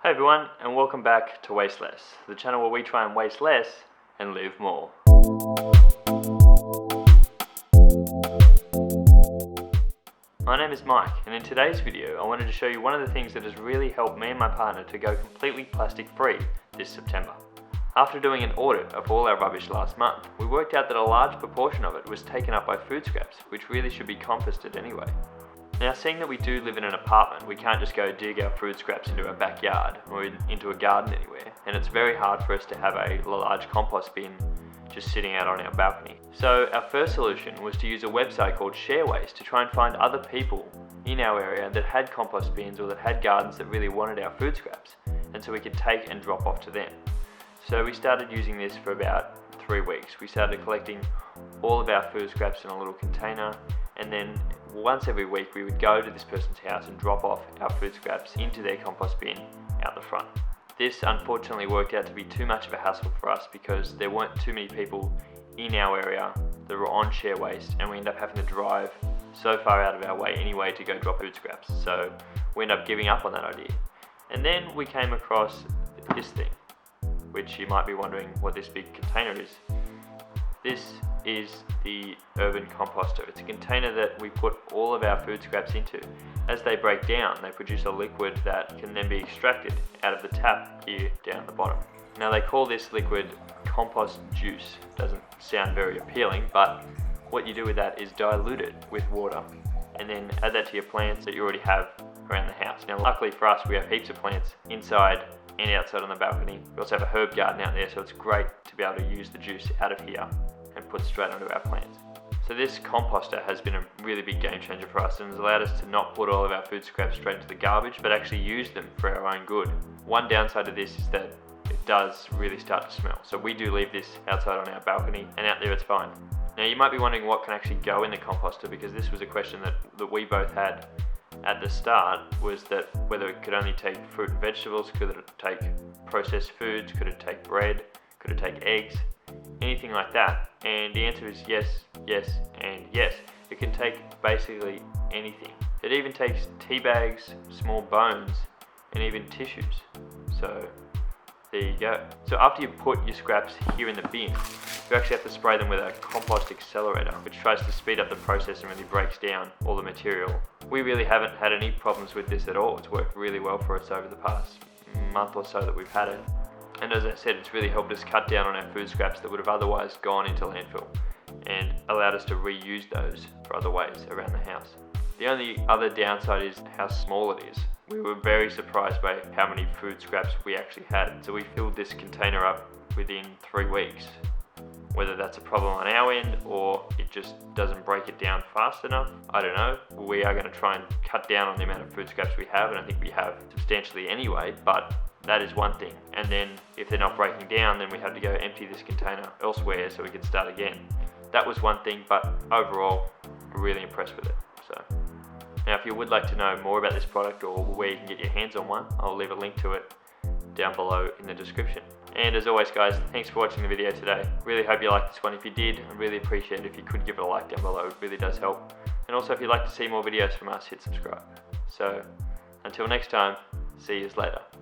Hi everyone, and welcome back to Waste Less, the channel where we try and waste less and live more. My name is Mike, and in today's video I wanted to show you one of the things that has really helped me and my partner to go completely plastic free this September. After doing an audit of all our rubbish last month, we worked out that a large proportion of it was taken up by food scraps, which really should be composted anyway. Now, seeing that we do live in an apartment, we can't just go dig our food scraps into our backyard or into a garden anywhere, and it's very hard for us to have a large compost bin just sitting out on our balcony. So our first solution was to use a website called ShareWaste to try and find other people in our area that had compost bins or that had gardens that really wanted our food scraps, and so we could take and drop off to them. So we started using this for about 3 weeks. We started collecting all of our food scraps in a little container, and then once every week we would go to this person's house and drop off our food scraps into their compost bin out the front. This unfortunately worked out to be too much of a hassle for us because there weren't too many people in our area that were on ShareWaste, and we ended up having to drive so far out of our way anyway to go drop food scraps. So we ended up giving up on that idea. And then we came across this thing, which you might be wondering what this big container is. This is the urban composter. It's a container that we put all of our food scraps into. As they break down, they produce a liquid that can then be extracted out of the tap here down the bottom. Now, they call this liquid compost juice. Doesn't sound very appealing, but what you do with that is dilute it with water and then add that to your plants that you already have around the house. Now, luckily for us, we have heaps of plants inside and outside on the balcony. We also have a herb garden out there, so it's great to be able to use the juice out of here and put straight onto our plants. So this composter has been a really big game changer for us and has allowed us to not put all of our food scraps straight into the garbage, but actually use them for our own good. One downside to this is that it does really start to smell. So we do leave this outside on our balcony, and out there it's fine. Now, you might be wondering what can actually go in the composter, because this was a question that we both had at the start, was that whether it could only take fruit and vegetables, could it take processed foods, could it take bread, could it take eggs, anything like that. And the answer is yes, yes, and yes. It can take basically anything. It even takes tea bags, small bones, and even tissues. So there you go. So after you put your scraps here in the bin, you actually have to spray them with a compost accelerator, which tries to speed up the process and really breaks down all the material. We really haven't had any problems with this at all. It's worked really well for us over the past month or so that we've had it. And as I said, it's really helped us cut down on our food scraps that would have otherwise gone into landfill, and allowed us to reuse those for other ways around the house. The only other downside is how small it is. We were very surprised by how many food scraps we actually had. So we filled this container up within 3 weeks. Whether that's a problem on our end or it just doesn't break it down fast enough, I don't know. We are going to try and cut down on the amount of food scraps we have, and I think we have substantially anyway, but that is one thing. And then if they're not breaking down, then we have to go empty this container elsewhere so we can start again. That was one thing, but overall, I'm really impressed with it. So now, if you would like to know more about this product or where you can get your hands on one, I'll leave a link to it down below in the description. And as always, guys, thanks for watching the video today. Really hope you liked this one. If you did, I'd really appreciate it if you could give it a like down below. It really does help. And also, if you'd like to see more videos from us, hit subscribe. So until next time, see you later.